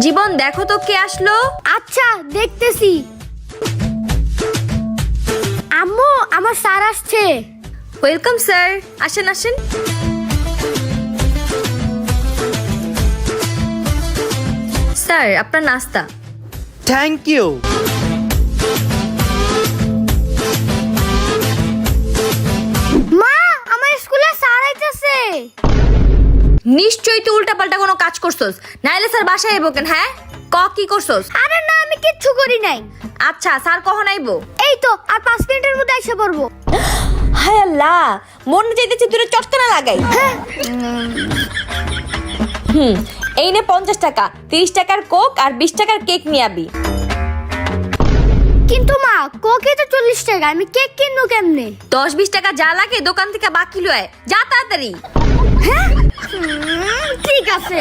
জীবন দেখো তো কে আসলো। আচ্ছা দেখতেছি। আম্মু আমার স্যার আসছে। ওয়েলকাম স্যার, আসেন আসেন। স্যার আপনার নাস্তা। Thank you. মা আমার স্কুলে স্যার আইতাছে। নিশ্চয়ই তুই উল্টাপাল্টা কোনো কাজ করছস, নাইলে স্যার বাসায় আইবো কেন? হ্যাঁ কি করছস? আরে না আমি কিচ্ছু করি নাই। আচ্ছা স্যার কখন আইবো? এই তো আর 5 মিনিটের মধ্যে এসে পড়বো। হায় আল্লাহ, মন চাইতেছে দূরে চটকানা লাগাই। এই নে 50 টাকা, 30 টাকার কোক আর 20 টাকার কেক নিয়ে আবি। কিন্তু মা কোকে তো 40 টাকা, আমি কেক কিনবো কেমনে? 10-20 টাকা যা লাগে দোকান থেকে বাকি লয়, যা তাড়াতাড়ি। ঠিক আছে।